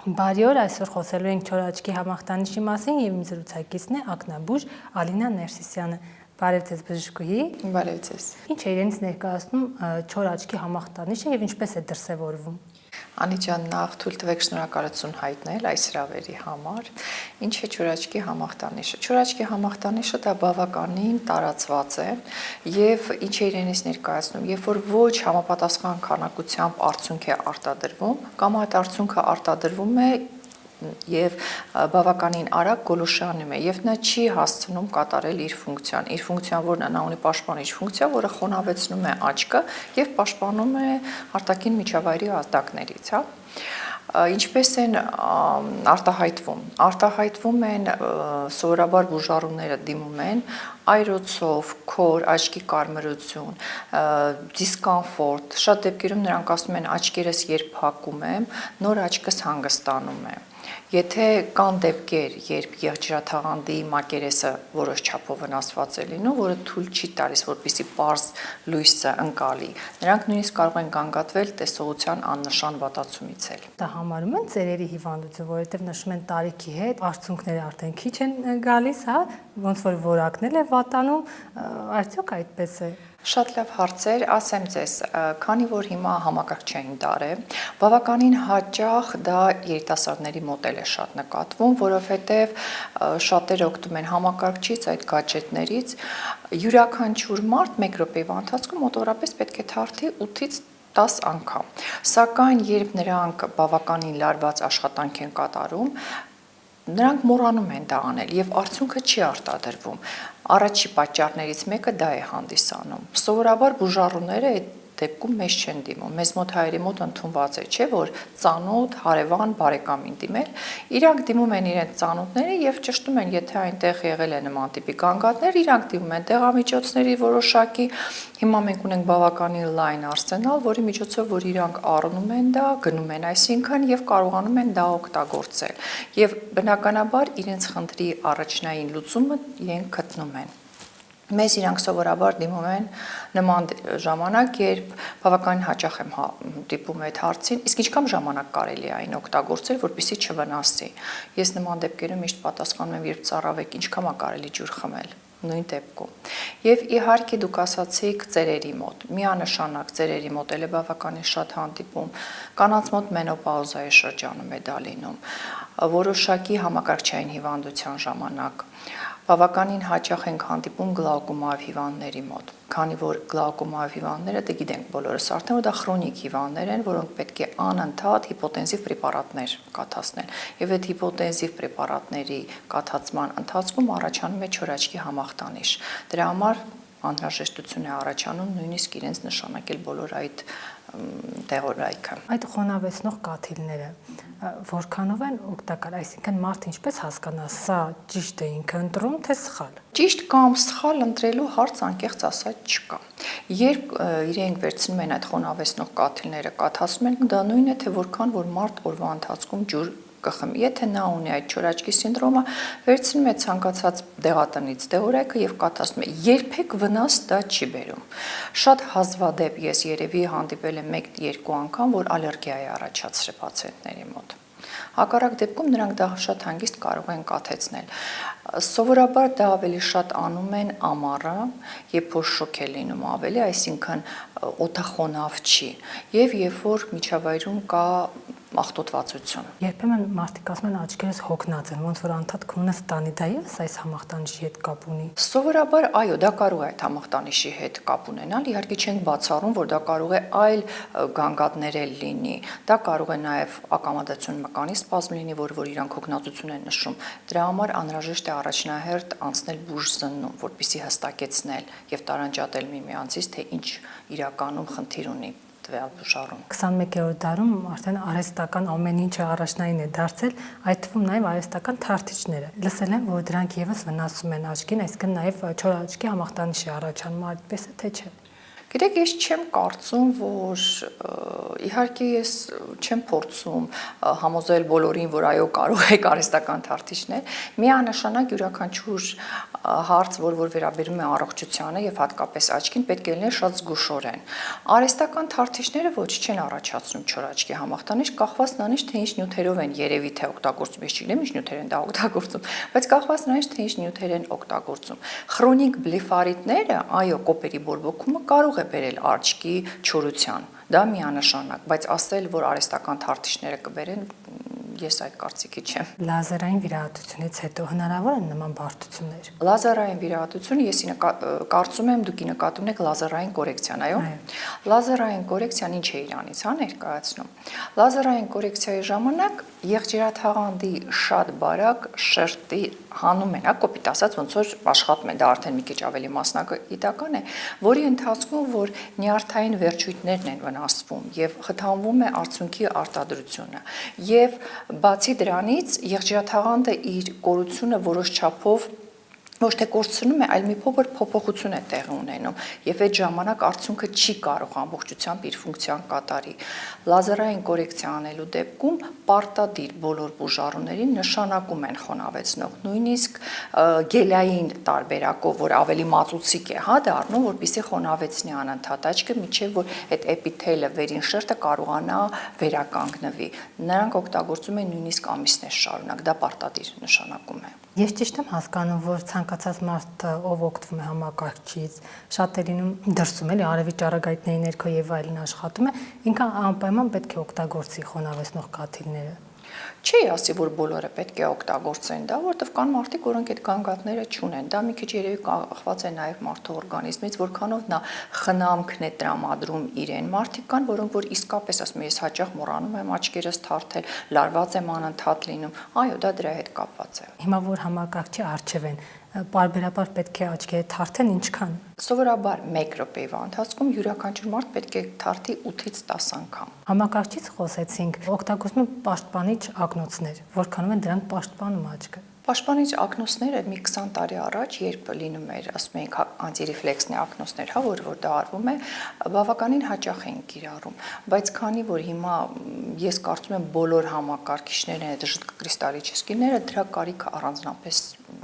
Բարի օր, այսօր խոսելու ենք չոր աչքի համախտանիշի մասին եւ իմ զրուցակիցն է ակնաբույժ Ալինա Ներսիսյանը։ Բարև ձեզ բժշկուհի։ Բարև ձեզ։ Ինչ է իրենից ներկայացնում չոր աչքի համախտանիշը եւ ինչպես է դրսեւորվում։ Անի ջան, նախ թույլ տվեք շնորհակալություն հայտնել այս հրավերի համար։ Ինչ է չոր աչքի համախտանիշը։ Չոր աչքի համախտանիշը դա բավականին տարածված է եւ ինչ է իրենից ներկայացնում, երբ որ ոչ համապատասխան քանակությամբ արդյունք է արտադրվում, կամ այդ արդյունքը արտադրվում է եւ բավականին արագ գոլուշանում է եւ նա չի հասցնում կատարել իր ֆունկցիան, որն է, նա ունի պաշտպանիչ ֆունկցիա, որը խոնավեցնում է աչքը եւ պաշտպանում է արտաքին միջավայրի ազդակներից, հա։ Ինչպես են արտահայտվում։ Արտահայտվում են սովորաբար բուժառուները դիմում են այրոցով, քոր, աչքի կարմրություն, դիսկոմֆորտ։ Շատ դեպքերում նրանք ասում են աչքերս երբ փակում եմ, նոր աչքս հանգստանում է։ Եթե կան դեպքեր, երբ եղջերաթաղանթի մակերեսը որոշ չափով վնասված է լինում, որը թույլ չի տալիս, որպեսզի պարզ լույսը ընկալի, նրանք նույնիսկ կարող են գանգատվել տեսողության աննշան վատացումից էլ։ Դա համարում են ծերերի հիվանդություն, որովհետև նշում են տարիքի հետ արդյունքները արդեն քիչ են գալիս, հա, ոնց որ որակնել է վատանում, արդյոք այդպես է։ Շատ լավ հարցեր, ասեմ ձեզ, քանի որ հիմա համակարգչային դար է, բավականին հաճախ դա երիտասարդների մոտ է շատ նկատվում, որովհետև շատերը օգտվում են համակարգչից, այդ գադջետներից, յուրաքանչյուր մարդ 1 րոպեվա ընթացքում մոտավորապես պետք է թարթի 8-ից 10 անգամ, սակայն երբ նրանք բավականին լարված աշխատանք են կատարում, նրանք մոռանում են դա անել եւ արդյունքը չի արտադրվում։ Առաջի պատճառներից մեկը դա է հանդիսանում։ Սովորաբար բուժառուները այդ դեպքում մեզ չեն դիմում։ Մեզ մոտ հայերի մոտ ընդունված է, չէ՞, որ ծանոթ, հարևան, բարեկամին դիմել, իրանք դիմում են իրենց ծանոթները եւ ճշտում են, եթե այնտեղ եղել է նման տիպի գանգատներ, իրանք դիմում են դեղամիջոցների որոշակի։ Հիմա մենք ունենք բավականին լայն արսենալ, որի միջոցով որ իրանք առնում են դա, գնում են, այսինքն եւ կարողանում են դա օգտագործել։ Եվ բնականաբար իրենց խնդրի առաջնային լուծումը իրենք գտնում են։ Մեզ իրանք սովորաբար դիմում են նման ժամանակ, երբ բավականին հաճախ եմ դիպում այդ հարցին, իսկ ինչքան ժամանակ կարելի է այն օգտագործել, որպեսզի չվնասի։ Ես նման դեպքերում միշտ պատասխանում եմ, երբ ծառավեք, ինչքան է կարելի ջուր խմել, նույն դեպքում։ Եվ իհարկե դուք ասացիք ծերերի մոտ, միանշանակ ծերերի մոտ էլ է բավականին շատ հանդիպում, կանանց մոտ մենոպաուզայի շրջանում է դա լինում, որոշակի համակարգչային հիվանդության ժամանակ։ Բավականին հաճախ ենք հանդիպում գլաուկոմայով հիվանդների մոտ, քանի որ գլաուկոմայով հիվանդները, դե գիտենք բոլորս արդեն, որ դա քրոնիկ հիվանդներ են, որոնք պետք է անընդհատ հիպոտենզիվ պրեպարատներ կաթացնել։ Եվ այդ հիպոտենզիվ պրեպարատների կաթացման ընթացքում առաջանում է չոր աչքի համախտանիշ։ Դրա համար անհրաժեշտություն է առաջանում նույնիսկ իրենց նշանակել բոլոր այդ դեղորայքը։ Այդ խոնավեցնող կաթիլները որքանով են օգտակար, այսինքն մարդը ինչպես հասկանա, սա ճիշտ է ինքը ընտրում, թե սխալ։ Ճիշտ կամ սխալ ընտրելու հարց անկեղծ ասած չկա։ Երբ իրենք վերցնում են այդ խոնավեցնող կաթիլները, կաթացնում են, դա նույնն է, թե որքան որ մարդ օրվա ընթացքում ջուր կխմի։ Եթե նա ունի այդ չոր աչքի սինդրոմը, վերցնում է ցանկացած դեղատնից դեղորայքը եւ կաթացնում է։ Երբեք վնաս դա չի բերում։ Շատ հազվադեպ ես երևի հանդիպել եմ 1-2 անգամ, որ ալերգիա է առաջացրել պացիենտների մոտ։ Հակառակ դեպքում նրանք դա շատ հանգիստ կարող են կաթեցնել։ Սովորաբար դա ավելի շատ անում են ամառը, երբ որ շոկ է լինում ավելի, այսինքն օդախոնավ չի, եւ երբ որ միջավայրում կա աղտոտվածություն։ Երբեմն մարդիկ ասում են աչքերս հոգնած են, ոնց որ անդադ քունը ստանի, դա եւս այս համախտանիշի հետ կապ ունի։ Սովորաբար այո, դա կարող է այդ համախտանիշի հետ կապ ունենալ, իհարկե չենք բացառում, որ դա կարող է այլ գանգատներ էլ լինի։ Դա կարող է նաեւ ակամադացիոն մկանի սպազմ լինի, որ իրանք հոգնածություն են նշում։ Դրա համար անհրաժեշտ է առաջնահերթ անցնել բուժզննում, որպեսզի հստակեցնել եւ տարանջատել միմյանցից, թե ինչ իրականում խնդիր ունի տվյալ բուժառուն։ 21-րդ դարում արդեն արհեստական ամեն ինչը առաջնային է դարձել, այդ թվում նաև արհեստական թարթիչները։ Լսել եմ, որ դրանք եւս վնասում են աչքին, այսինքն նաև չոր աչքի համախտանիշ է առաջանում, այդպես է թե չէ։ Գիտեք, ես չեմ կարծում, որ իհարկե ես չեմ փորձում համոզել բոլորին, որ այո կարող եք արհեստական թարթիչներ, միանշանակ յուրաքանչյուր հարց, որ վերաբերում է առողջությանը եւ հատկապես աչքին, պետք է լինի շատ զգուշորեն։ Արհեստական թարթիչները ոչ չեն առաջացնում չոր աչքի համախտանիշ, կախված նրանից թե ինչ նյութերով են երևի թե օգտագործում, ես չգիտեմ ինչ նյութեր են դա օգտագործում, բայց կախված նրանից թե ինչ նյութեր են օգտագործում։ Խրոնիկ բլեֆարիտները, այո, կոպերի բորբոքումը կարող է բերել աչքի չորության, դա միանշանակ, բայց ասել, որ արհեստական թարթիչները կբերեն, ես այդ կարծիքի չեմ։ Լազերային վիրահատությունից հետո հնարավոր են նման բարդություններ։ Լազերային վիրահատությունը ես կարծում եմ դուք նկատում եք լազերային կորեկցիան, այո։ Լազերային կորեկցիան ինչ է իրանից ներկայացնում։ Լազերային կորեկցիայի ժամանակ եղջերաթաղանթի շատ բարակ շերտի հանում են, կոպիտ ասած, ոնց որ աշխատում են, դա արդեն մի քիչ ավելի մասնագիտական է, որի ընթացքում որ նյարդային վերջույթներն են վնասվում եւ խթանվում է արցունքի արտադրությունը։ Եվ բացի դրանից եղջերաթաղանթը իր կորությունը որոշ չափով ոչ թե կորցնում է, այլ մի փոքր փոփոխություն է տեղի ունենում եւ այդ ժամանակ արցունքը չի կարող ամբողջությամբ իր ֆունկցիան կատարի։ Լազերային կորեկցիա անելու դեպքում պարտադիր բոլոր բուժառուներին նշանակում են խոնավեցնող, նույնիսկ գելային տարբերակով, որ ավելի մածուցիկ է, դառնում, որպեսզի խոնավեցնի անընդհատ աչքը, մինչև որ այդ էպիթելը վերին շերտը կարողանա վերականգնվի։ Նրանք օգտագործում են նույնիսկ ամիսներ շարունակ, դա պարտադիր նշանակում է։ Ես ճիշտ եմ հասկանում, որ ցանկացած մարդ, ով օգտվում է համակարգչից, շատերինում դրսում էլի արևի ճառագայթների ներքո եւ այլն աշխատում է, ինքը անպայման պետք է օգտագործի խոնավեցնող կաթիլները։ Չի ասի, որ բոլորը պետք է օգտագործեն դա, որովհետև կան մարդիկ, որոնք այդ գանգատները չունեն։ Դա մի քիչ երևի կախված է նաև մարդու օրգանիզմից, որքանով նա խնամքն է տրամադրում իրեն։ Մարդիկ կան, որոնք որ իսկապես ասում են, ես հաճախ մոռանում եմ աչքերս թարթել, լարված եմ անընդհատ լինում։ Այո, դա դրա հետ կապված է։ Հիմա որ համակարգչի առջև են, պարբերաբար պետք է աչքերը թարթեն ինչքան։ Սովորաբար 1 րոպեվա ընթացքում յուրաքանչյուր մարդ պետք է թարթի 8-ից 10 անգամ։ Համակարգչից խոսեցինք, օգտագործում են պաշտպանիչ ակնոցներ, որքանով են դրանք պաշտպանում աչքը։ Պաշտպանիչ ակնոցները մի 20 տարի առաջ, երբ լինում էր, ասում ենք, անտիրեֆլեքսնի ակնոցներ, որ դա արվում է, բավականին հաճախ էին կիրառում, բայց քանի որ հիմա ես կարծում եմ բոլոր համակարգիչներն այդ ժպտկրիստալիչեսկիները դրա կարիքը առանձնապես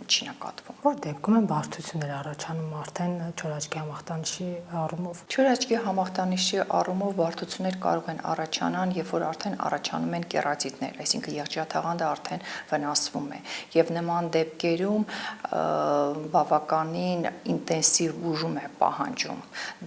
չի նկատվում։ Որ դեպքում են բարդություններ առաջանում արդեն չոր աչքի համախտանիշի առումով։ Չոր աչքի համախտանիշի առումով բարդություններ կարող են առաջանալ, երբ որ արդեն առաջանում են կերատիտներ, այսինքն եղջերաթաղանթը արդեն վնասվում է, եւ նման դեպքերում բավականին ինտենսիվ բուժում է պահանջում։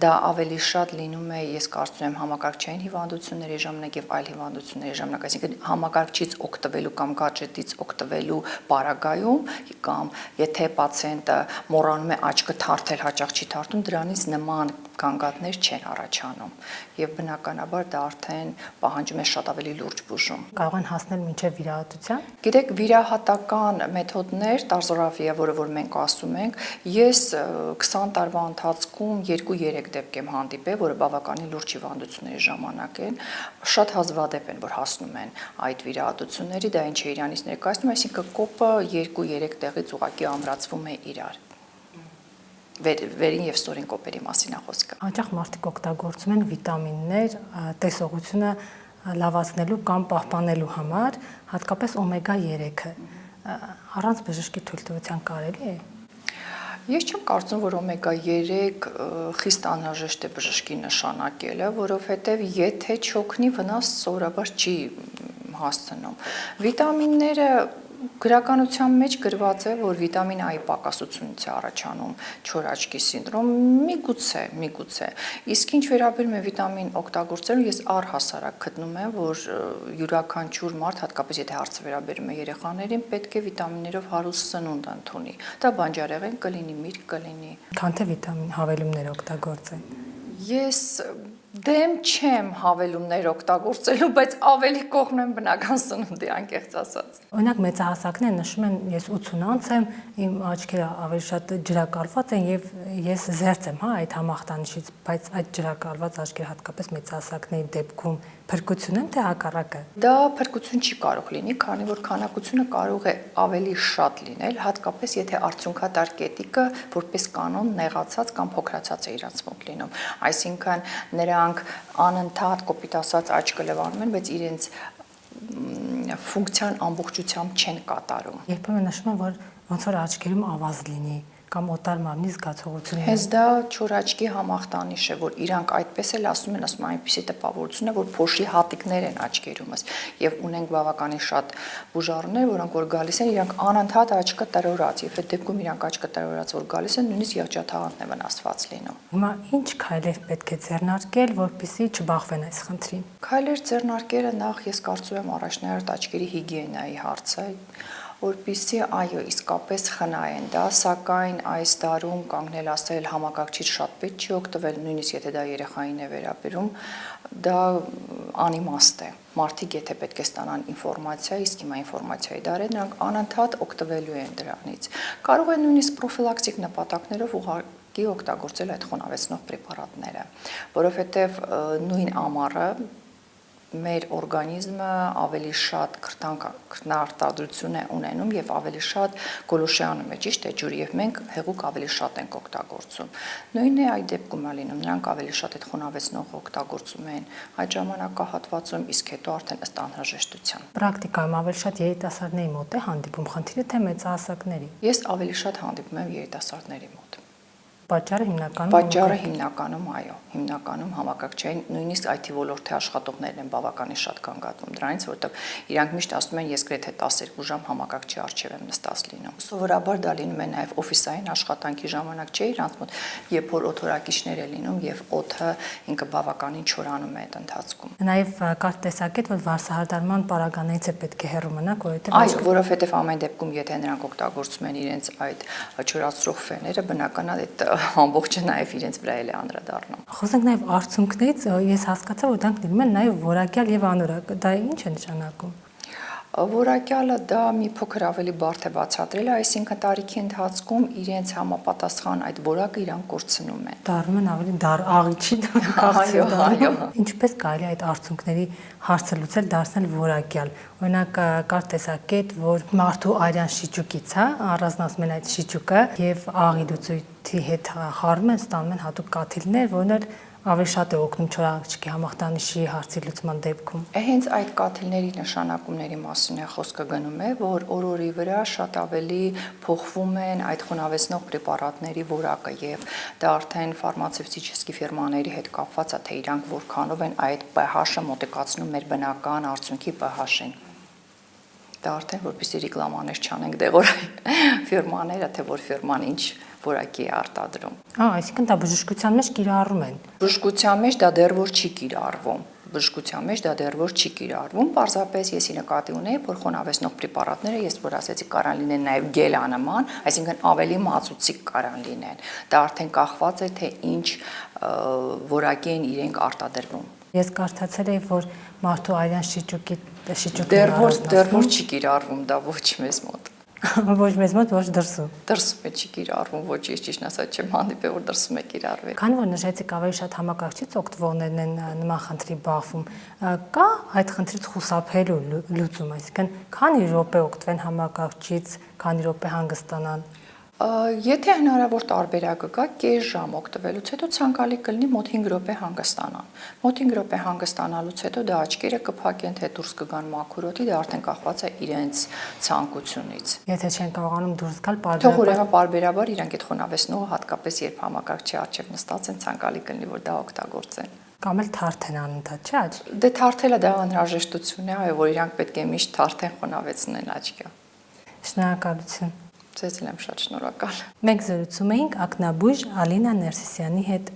Դա ավելի շատ լինում է, ես կարծում եմ, համակարգչային հիվանդությունների ժամանակ եւ այլ հիվանդությունների ժամանակ, այսինքն համակարգչից օգտվելու կամ գադջետից օգտվելու պարագայում կամ եթե պացիենտը մոռանում է աչքը թարթել, հաճախ չի թարթում, դրանից նման գանգատներ չեն առաջանում եւ բնականաբար դա արդեն պահանջում է շատ ավելի լուրջ բուժում։ Կարող են հասնել մինչև վիրահատության։ Գիտեք, վիրահատական մեթոդներ, տարզորավիա, որը որ մենք ասում ենք, ես 20 տարվա ընթացքում 2-3 դեպք եմ հանդիպել, որը բավականին լուրջ հիվանդությունների ժամանակ են, շատ հազվադեպ են, որ հասնում են այդ վիրահատությունների, դա ինչ է իրանից ներկայացնում, այսինքն կոպը 2-3 տեղից ուղղակի ամրացվում է իրար։ Վերին եւ ստորին կոպերի մասին է խոսքը։ Հաճախ մարդիկ օգտագործում են վիտամիններ տեսողությունը լավացնելու կամ պահպանելու համար, հատկապես օմեգա 3-ը։ Առանց բժշկի թույլտվության կարելի է։ Ես չեմ կարծում, որ օմեգա 3 խիստ անհրաժեշտ է բժշկի նշանակելը, որովհետև եթե չօգնի, վնաս սովորաբար չի հասցնում։ Վիտամինները գրականության մեջ գրված է, որ վիտամին A-ի պակասությունից է առաջանում չոր աչքի սինդրոմ, միգուցե։ Իսկ ինչ վերաբերում է վիտամին օգտագործելուն, ես առհասարակ գտնում եմ, որ յուրաքանչյուր մարդ, հատկապես եթե հարցը վերաբերում է երեխաներին, պետք է վիտամիններով հարուստ սնունդ ընդունի։ Դա բանջարեղեն կլինի, միրգ կլինի։ Քան թե վիտամին հավելումներ օգտագործեն։ Ես դեմ չեմ հավելումներ օգտագործելու, բայց ավելի կողմ եմ բնական սնունդի, անկեղծ ասած։ Օրինակ մեծահասակները նշում են, ես 80 անց եմ, իմ աչքերը ավելի շատ ջրակալված են եւ ես զերծ եմ, այդ համախտանիշից, բայց այդ ջրակալված աչքերը հատկապես մեծահասակների դեպքում Փրկություն թե հակառակը։ Դա փրկություն չի կարող լինի, քանի որ քանակությունը կարող է ավելի շատ լինել, հատկապես եթե արդյունքատար կետիկը որպես կանոն նեղացած կամ փոքրացած է իրաց մոտ լինում։ Այսինքն նրանք անընդհատ կոպիտ ասած աճ կլվանում են, բայց իրենց ֆունկցիան ամբողջությամբ չեն կատարում։ Երբեմն նշում են, որ ոնց որ աչքերում ավազ լինի կամ օտար մարմնի զգացողություն։ Հենց դա չոր աչքի համախտանիշ է, որ իրանք այդպես էլ ասում են այնպիսի տպավորություն է, որ փոշի հատիկներ են աչքերումս եւ ունենք բավականին շատ բուժառուներ, որոնք որ գալիս են, իրանք անընդհատ աչքը տրորած, եւ այդ դեպքում իրանք աչքը տրորած որ գալիս են, նույնիսկ եղջաթաղանթն է վնասված լինում։ Հիմա ինչ քայլեր պետք է ձեռնարկել, որպեսզի չբախվեն այս խնդրին։ Քայլեր ձեռնարկելը նախ ես կարծում եմ առաջնահերթ աչքերի հիգիենայի հարցը, որպեսզի այո իսկապես խնայեն դա, սակայն այս դարում կանգնել ասել համակարգչից շատ պետք չի օգտվել, նույնիսկ եթե դա երեխային է վերաբերում, դա անիմաստ է։ Մարդիկ եթե պետք է ստանան ինֆորմացիա, իսկ հիմա ինֆորմացիայի դար է, նրանք անընդհատ օգտվելու են դրանից։ Կարող են նույնիսկ պրոֆիլակտիկ նպատակներով ուղղակի օգտագործել այդ խոնավեցնող պրեպարատները, որովհետև նույն ամառը մեր օրգանիզմը ավելի շատ քրտնարտադրություն է ունենում եւ ավելի շատ գոլոշանում է, ճիշտ է, ջուրի եւ մենք հեղուկ ավելի շատ ենք օգտագործում։ Նույնն է այդ դեպքում է լինում, նրանք ավելի շատ այդ խոնավեցնող օգտագործում են այդ ժամանակահատվածում, իսկ հետո արդեն ըստ անհրաժեշտության։ Պրակտիկայում ավելի շատ երիտասարդների մոտ է հանդիպում խնդիրը, թե մեծահասակների։ Ես ավելի շատ հանդիպում եմ երիտասարդների մոտ։ Պատճառը հիմնականում Պատճառը հիմնականում այո, հիմնականում համակարգչային, նույնիսկ IT ոլորտի աշխատողներն են բավականին շատ կանգատվում դրանից, որովհետև իրանք միշտ ասում են, ես գրեթե 12 ժամ համակարգչի առջև եմ նստած լինում։ Սովորաբար դա լինում է նաև օֆիսային աշխատանքի ժամանակ չէ իրանց մոտ, երբ որ օթորակիչներ է լինում եւ օդը ինքը բավականին չորանում է այդ ընթացքում։ Նաև կար տեսակետ, որ վարսահարդարման պարագաներից է պետք է հեռու մնաք, Այո, որովհետև ամեն դեպքում եթե նրանք օգտագործում են իրենց այդ չորացրող ֆեները, բնական է այդ ամբողջը նաև իրենց վրա էլ է անդրադառնում։ Խոսենք նաև արդյունքներից, ես հասկացա, որ դրանք լինում են նաև որակյալ եւ անորակ։ Դա ինչ է նշանակում։ Որակյալը դա մի փոքր ավելի բարդ է բացատրել, այսինքն տարիքի ընթացքում իրենց համապատասխան այդ որակը իրանք կորցնում են։ Դառնում են ավելի աղիչի Այո, այո։ Ինչպես կարելի այդ արդյունքների հարցը լուծել, դարձնել որակյալ։ Օրինակ կար տեսակետ, որ մարդու արյան շիճուկից, առանձնացնում են այդ շիճուկը եւ աղի լուծույթի հետ խառնում են, ստանում են հատուկ կաթիլներ, որոնք ավելի շատ է օգնում չորաչքի համախտանիշի հարցի լուծման դեպքում։ Հենց այդ կաթիլների նշանակումների մասին է խոսքը գնում է, որ օր-օրի վրա շատ ավելի փոխվում են այդ խոնավեցնող պրեպարատների որակը եւ դա արդեն ֆարմացևտիչական ֆիրմաների հետ կապված է, թե իրանք որքանով են այդ pH-ը մոտիկացնում մեր բնական արդյունքի pH-ին։ Դա արդեն որպեսզի ռեկլամաներ չանենք դեղորայ ֆիրմաները, թե որ ֆիրման ինչ որակի է արտադրում։ Այսինքն դա բժշկության մեջ կիրառում են։ Բժշկության մեջ դա դեռ որ չի կիրառվում։ Բժշկության մեջ դա դեռ որ չի կիրառվում, պարզապես եսի նկատի ունեի, որ խոնավեցնող պրեպարատները, ես որ ասեցի, կարան լինեն նաև գելանման, այսինքն ավելի մածուցիկ կարան լինեն։ Դա արդեն կախված է, թե ինչ որակի են իրենք արտադրվում։ Ես կարդացել եմ, որ մարդու արյան շիճուկի դեռ որ չի կիրառվում դա ոչ մեզ մոտ։ Ոչ մեզ մոտ, ոչ դրսում։ Դրսում է չի կիրառվում, ոչ ես ճիշտ ասած չեմ հանդիպել, որ դրսում է կիրառվել։ Քանի որ նշեցիք ավելի շատ համակարգչից օգտվողներն են նման խնդրի բախվում, կա այդ խնդրից խուսափելու լուծում, այսինքն քանի րոպե օգտվեն համակարգչից, քանի րոպե հանգստանան։ Եթե հնարավոր տարբերակը կա, կես ժամ օգտվելուց հետո ցանկալի կլինի մոտ 5 րոպե հանգստանան։ Մոտ 5 րոպե հանգստանալուց հետո դա աչքերը կփակեն, թե դուրս կգան մաքուր օդի, դա արդեն կախված է իրենց ցանկությունից։ Եթե չեն կարողանում դուրս գալ, թող ուրեմն պարբերաբար իրանք այդ խոնավեցնողը հատկապես երբ համակարգչի առջև նստած են, ցանկալի կլինի որ դա օգտագործեն։ Կամ էլ թարթեն անընդհատ, չէ՞ աչք։ Դե թարթելը դա անհրաժեշտություն է, այո, որ իրանք պետք է միշտ թարթեն խոնավեցնեն աչքը։ Շնորհակալություն։ Ձեզ էլ եմ շատ շնորհակալ։ Մենք զրուցում էինք ակնաբույժ Ալինա Ներսիսյանի հետ։